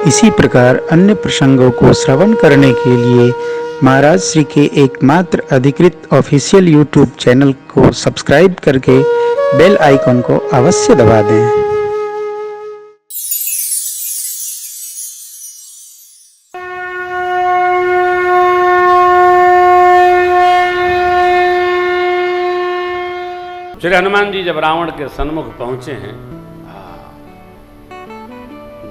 इसी प्रकार अन्य प्रसंगों को श्रवण करने के लिए महाराज श्री के एकमात्र अधिकृत ऑफिशियल यूट्यूब चैनल को सब्सक्राइब करके बेल आइकन को अवश्य दबा दें। श्री हनुमान जी जब रावण के सन्मुख पहुंचे हैं,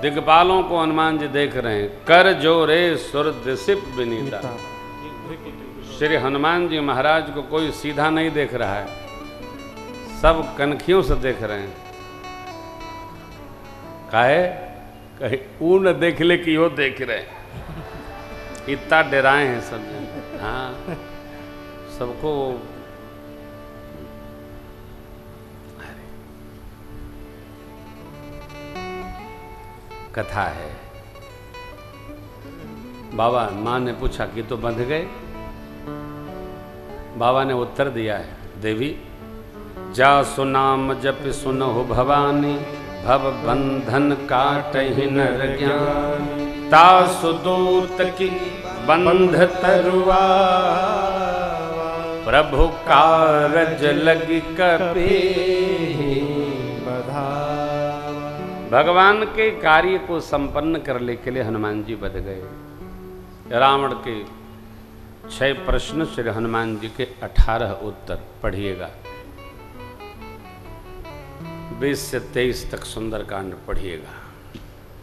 दिग्पालों को हनुमान जी देख रहे हैं। कर जोरे सुर दिसिप विनीता। श्री हनुमान जी महाराज को कोई सीधा नहीं देख रहा है, सब कनखियों से देख रहे हैं। काहे कहीं ऊ न देख ले कि वो देख रहे हैं। इतना डराए हैं सब जन। हाँ, सबको कथा है। बाबा माँ ने पूछा कि तो बंध गए। बाबा ने उत्तर दिया है, देवी जा सुनाम जप सुनहु भवानी, भव बंधन काटहि नर ज्ञानी, तासु दूत की बंध तरुआ, प्रभु कारज लगी कपे बधा। भगवान के कार्य को संपन्न करने के लिए हनुमान जी बध गए। रावण के 6 प्रश्न, श्री हनुमान जी के 18 उत्तर पढ़िएगा। 20 से 23 तक सुंदरकांड पढ़िएगा।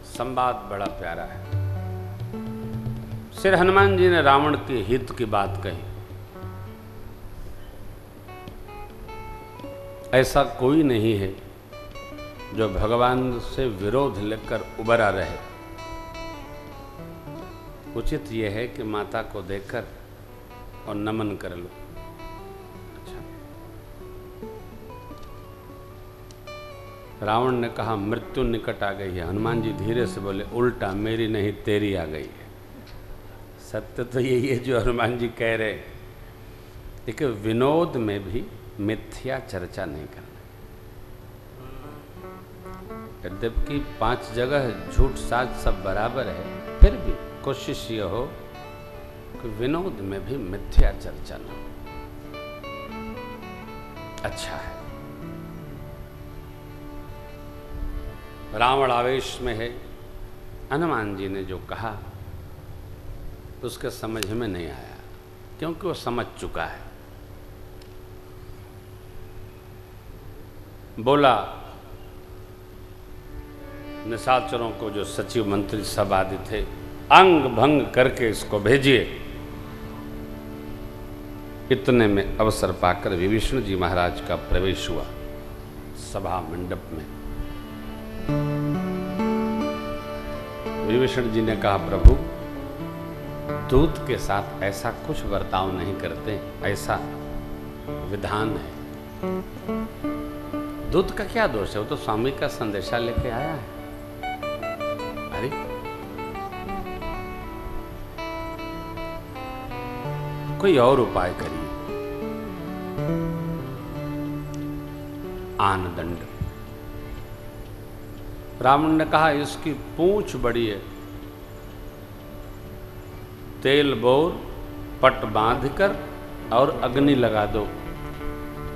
संवाद बड़ा प्यारा है। श्री हनुमान जी ने रावण के हित की बात कही। ऐसा कोई नहीं है जो भगवान से विरोध लेकर उबरा रहे। उचित यह है कि माता को देखकर और नमन कर लो। अच्छा, रावण ने कहा मृत्यु निकट आ गई है। हनुमान जी धीरे से बोले उल्टा, मेरी नहीं तेरी आ गई है। सत्य तो यही है जो हनुमान जी कह रहे। देखिए, विनोद में भी मिथ्या चर्चा नहीं करना। यद्यपि 5 जगह झूठ साज सब बराबर है, फिर भी कोशिश ये हो कि विनोद में भी मिथ्या चर्चा न हो। अच्छा है। रावण आवेश में है। हनुमान जी ने जो कहा उसके समझ में नहीं आया, क्योंकि वो समझ चुका है। बोला निशाचरों को, जो सचिव मंत्री सब आदि थे, अंग भंग करके इसको भेजिए। इतने में अवसर पाकर विभीषण जी महाराज का प्रवेश हुआ सभा मंडप में। विभीषण जी ने कहा, प्रभु दूत के साथ ऐसा कुछ बर्ताव नहीं करते, ऐसा विधान है। दूत का क्या दोष है? वो तो स्वामी का संदेशा लेके आया है। अरे कोई और उपाय करिए। आन दंड। रावण ने कहा, इसकी पूंछ बड़ी है, तेल बोर पट बांधकर और अग्नि लगा दो,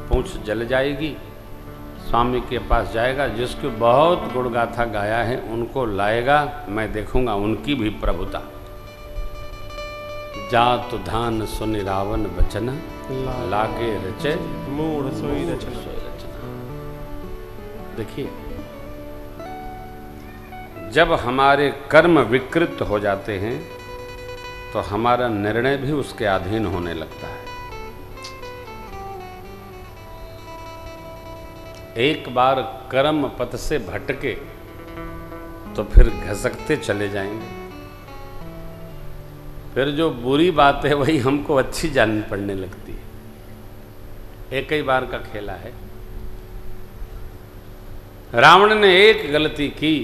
पूंछ जल जाएगी। स्वामी के पास जाएगा, जिसकी बहुत गुणगाथा गाया है उनको लाएगा, मैं देखूंगा उनकी भी प्रभुता। जात धान सुनि रावण बचना, लागे रचे मूढ़ सोई रचना। देखिए, जब हमारे कर्म विकृत हो जाते हैं तो हमारा निर्णय भी उसके अधीन होने लगता है। एक बार कर्म पथ से भटके तो फिर घसकते चले जाएंगे। फिर जो बुरी बात है वही हमको अच्छी जान पड़ने लगती है। एक ही बार का खेला है। रावण ने एक गलती की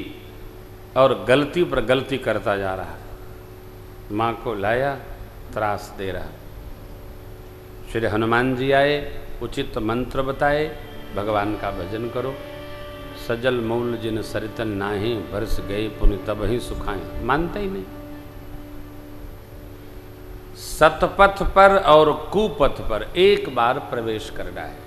और गलती पर गलती करता जा रहा। माँ को लाया, त्रास दे रहा। श्री हनुमान जी आए, उचित मंत्र बताए, भगवान का भजन करो, सजल मूल जिन सरितन नाही, बरस गए पुनि तब ही सुखाएं। मानते ही नहीं। सतपथ पर और कुपथ पर एक बार प्रवेश करना है।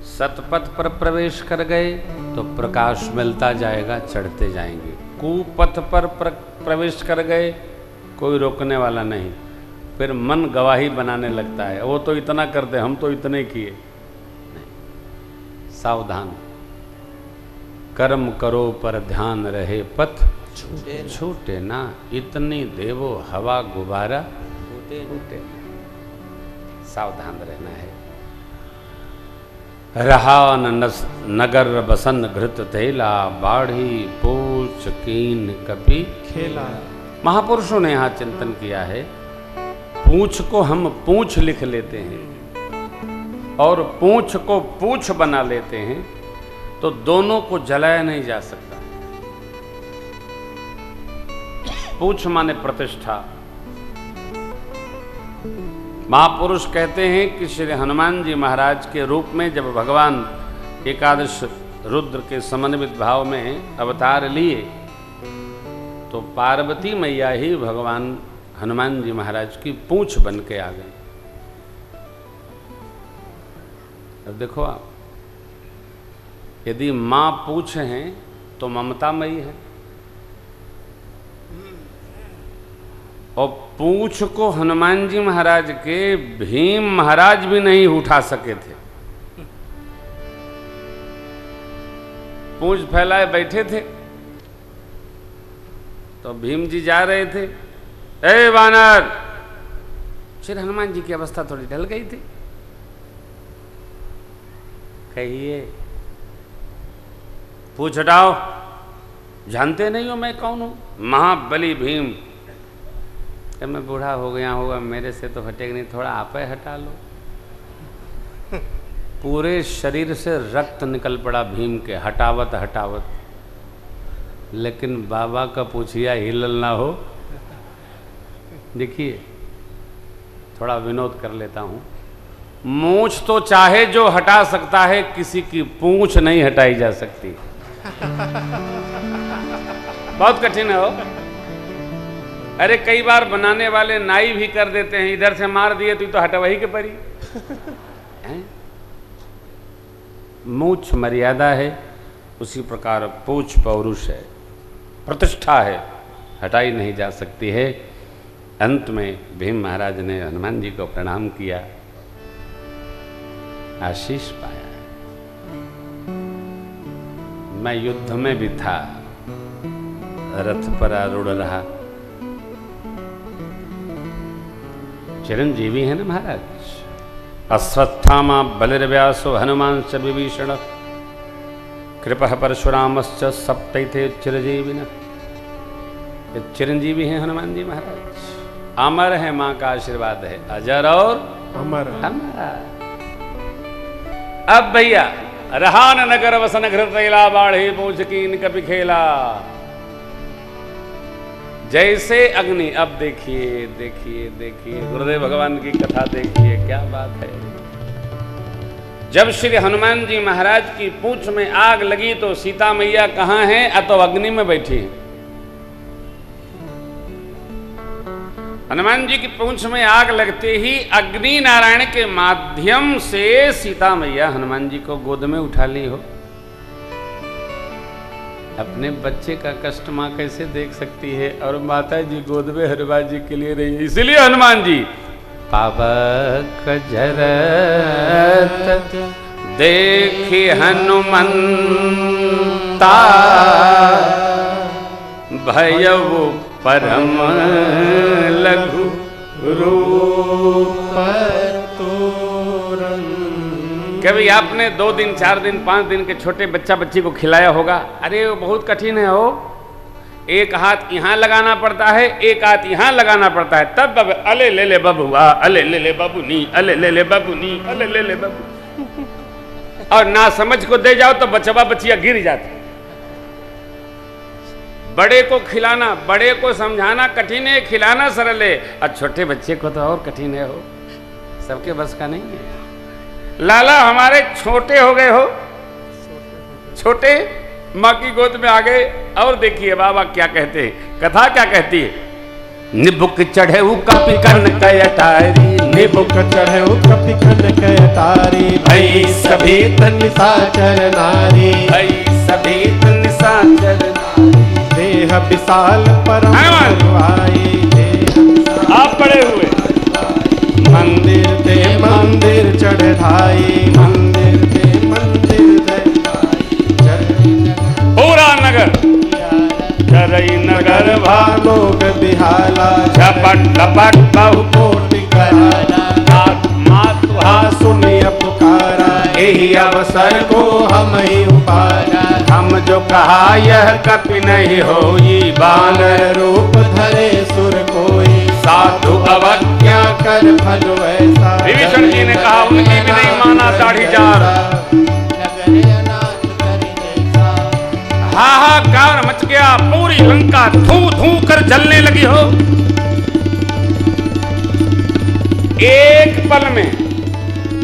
सतपथ पर प्रवेश कर गए तो प्रकाश मिलता जाएगा, चढ़ते जाएंगे। कुपथ पर प्रवेश कर गए, कोई रोकने वाला नहीं। फिर मन गवाही बनाने लगता है, वो तो इतना करते, हम तो इतने किए। नहीं, सावधान। कर्म करो पर ध्यान रहे, पथ छूटे ना। इतनी देवो हवा गुब्बारा फूटे। सावधान रहना है। रहा नगर बसन घृत तेला, बाढ़ी पूछ कीन कपि खेला। महापुरुषों ने यहाँ चिंतन किया है, पूछ को हम पूछ लिख लेते हैं और पूछ को पूछ बना लेते हैं, तो दोनों को जलाया नहीं जा सकता। पूछ माने प्रतिष्ठा। महापुरुष कहते हैं कि श्री हनुमान जी महाराज के रूप में जब भगवान एकादश रुद्र के समन्वित भाव में अवतार लिए, तो पार्वती मैया ही भगवान हनुमान जी महाराज की पूंछ बन के आ गई। अब देखो आप, यदि मां पूंछ हैं तो ममतामयी है, और पूंछ को हनुमान जी महाराज के भीम महाराज भी नहीं उठा सके थे। पूंछ फैलाए बैठे थे तो भीम जी जा रहे थे, ए वानर। श्री हनुमान जी की अवस्था थोड़ी ढल गई थी। कहिए, पूछ हटाओ, जानते नहीं हो मैं कौन हूं? महाबली भीम। जब मैं बूढ़ा हो गया होगा, मेरे से तो हटेगा नहीं, थोड़ा आप ही हटा लो। पूरे शरीर से रक्त निकल पड़ा भीम के, हटावत हटावत। लेकिन बाबा का पूछिया हिलल ना हो। देखिए, थोड़ा विनोद कर लेता हूं। मूंछ तो चाहे जो हटा सकता है, किसी की पूंछ नहीं हटाई जा सकती। बहुत कठिन है हो। अरे कई बार बनाने वाले नाई भी कर देते हैं, इधर से मार दिए तो हटवाही के परी। मूंछ मर्यादा है, उसी प्रकार पूंछ पौरुष है, प्रतिष्ठा है, हटाई नहीं जा सकती है। अंत में भीम महाराज ने हनुमान जी को प्रणाम किया, आशीष पाया। मैं युद्ध में भी था, रथ पर आरूढ़ रहा। चिरंजीवी है ना महाराज। अश्वत्थामा बलिर्व्यासो हनुमान च विभीषण, कृपः परशुरामश्च सप्तैते चिरजीविन। चिरंजीवी हैं हनुमान जी महाराज, अमर है, मां का आशीर्वाद है, अजर और अमर। अब भैया, रहा नगर वसन घृत तेला, बाढ़े पूछ कीन कपि खेला। जैसे अग्नि। अब देखिए देखिए देखिए, गुरुदेव भगवान की कथा देखिए, क्या बात है। जब श्री हनुमान जी महाराज की पूंछ में आग लगी तो सीता मैया कहां हैं? तो अग्नि में बैठी हैं। हनुमान जी की पूंछ में आग लगते ही अग्नि नारायण के माध्यम से सीता मैया हनुमान जी को गोद में उठा ली हो। अपने बच्चे का कष्ट मां कैसे देख सकती है, और माता जी गोद में हनुमान जी के लिए रही। इसलिए हनुमान जी पावक जरत देखी हनुमंता, भयउ परम लघु रूप तोरण। कभी आपने 2 दिन 4 दिन 5 दिन के छोटे बच्चा बच्ची को खिलाया होगा? अरे वो बहुत कठिन है हो। एक हाथ यहाँ लगाना पड़ता है, एक हाथ यहाँ लगाना पड़ता है, तब अले ले ले बाबू, अले ले ले बाबू नी, अले ले ले बाबू नी, अले ले ले बाबू। और ना समझ को दे जाओ तो बचवा बच्चियां गिर जाती। बड़े को खिलाना, बड़े को समझाना कठिन है, खिलाना सरल है, और छोटे बच्चे को तो और कठिन है हो। सबके बस का नहीं है। लाला हमारे छोटे हो गए हो, छोटे माँ की गोद में आ गए। और देखिए बाबा क्या कहते हैं, कथा क्या कहती है। निबुक चढ़े कपि कर्ण कय अटारी, निबुक चढ़े कपि कर्ण कय अटारी, भई सभी निशाचर नारी, भई सभी निशाचर नारी, देह विशाल परम गुरुआई, आप पढ़े हुए मंदिर ते मंदिर चढ़ाई, मंदिर ते मंदिर पूरा नगर चरई नगर भालोग बिहाला, झपट लपट बहु कोटि कराला, मातुहा सुनिय पुकारा, यही अवसर को हम ही उपारा, हम जो कहा यह कपि नहीं होई, बानर रूप धरे सुर कोई, साधु अवज्ञा कर फल वैसा। विभीषण जी ने कहा उनकी भी नहीं माना दाढ़ी चार। हाहाकार मच गया, पूरी लंका धू धू कर जलने लगी हो। एक पल में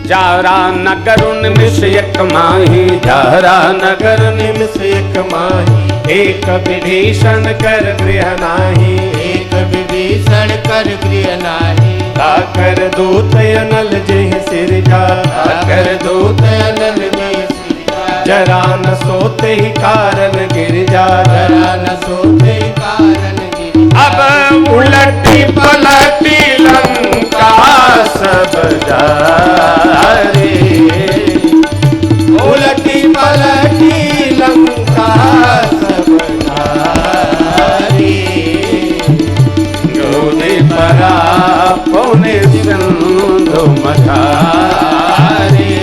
जारा नगर निमिष एक माही, जारा नगर निमिष एक माही, एक विभीषण कर गृह नाही, एक विभीषण कर गृह नाही, ताकर दूत अनल जिह सिरजा, ताकर दूत अनल जिह सिरजा, जरा न सोते ही कारण गिर जा, जरा न सोते कारण गिर जा। अब उलटी पलटी लंका सब जारे, उलटी पलटी लंका सब जारे, गोदे परा पौने सिंधु मझारे,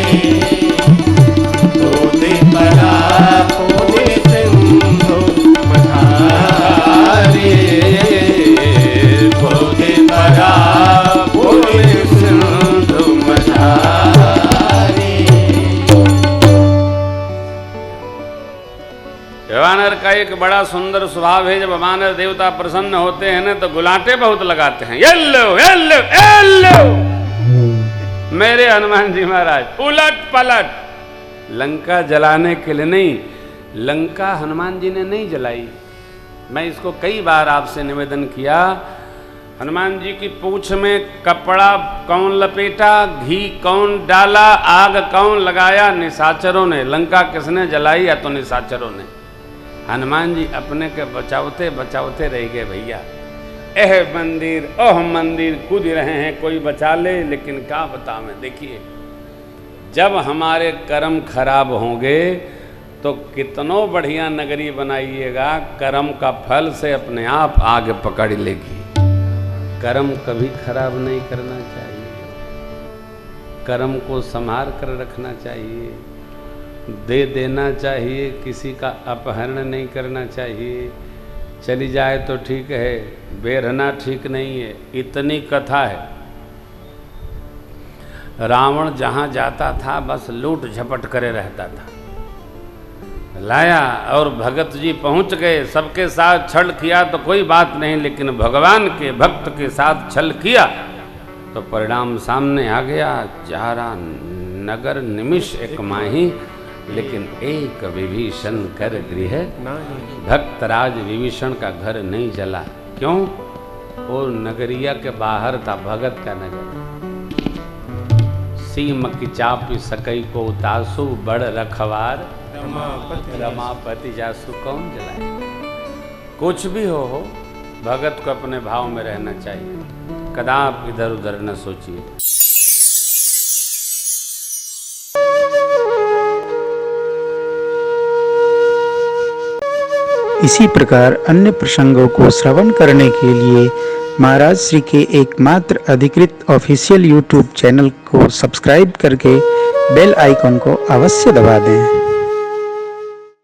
गोदे परा पौने सिंधु मझारे, गोदे परा पौने सिंधु मझारे। वानर का एक बड़ा सुंदर स्वभाव है, जब वानर देवता प्रसन्न होते हैं ना तो गुलाटे बहुत लगाते हैं। येल्लो येल्लो येल्लो मेरे हनुमान जी महाराज उलट पलट, लंका जलाने के लिए नहीं, लंका हनुमान जी ने नहीं जलाई। मैं इसको कई बार आपसे निवेदन किया, हनुमान जी की पूंछ में कपड़ा कौन लपेटा, घी कौन डाला, आग कौन लगाया, निशाचरों ने। लंका किसने जलाई? या तो निशाचरों ने। हनुमान जी अपने के बचावते बचावते रह गए भैया। एह मंदिर ओह मंदिर कूद रहे हैं, कोई बचा ले, लेकिन क्या बता मैं। देखिए जब हमारे कर्म खराब होंगे तो कितनो बढ़िया नगरी बनाइएगा, कर्म का फल से अपने आप आगे पकड़ लेगी। कर्म कभी खराब नहीं करना चाहिए, कर्म को संभाल कर रखना चाहिए, दे देना चाहिए, किसी का अपहरण नहीं करना चाहिए। चली जाए तो ठीक है, बेरहना ठीक नहीं है। इतनी कथा है। रावण जहाँ जाता था बस लूट झपट करे रहता था। लाया और भगत जी पहुँच गए, सबके साथ छल किया तो कोई बात नहीं, लेकिन भगवान के भक्त के साथ छल किया तो परिणाम सामने आ गया। जारा नगर निमिष एक माही, लेकिन एक विभीषण कर गृह भक्तराज विभीषण का घर नहीं जला। क्यों? वो नगरिया के बाहर था, भगत का नगर। सीम की चापी सकई को उतासु, बड़ रखवार रमापति जासु, कौन जलाए। कुछ भी हो भगत को अपने भाव में रहना चाहिए, कदाप इधर उधर न सोचिए। इसी प्रकार अन्य प्रसंगों को श्रवण करने के लिए महाराज श्री के एकमात्र अधिकृत ऑफिशियल यूट्यूब चैनल को सब्सक्राइब करके बेल आइकन को अवश्य दबा दें।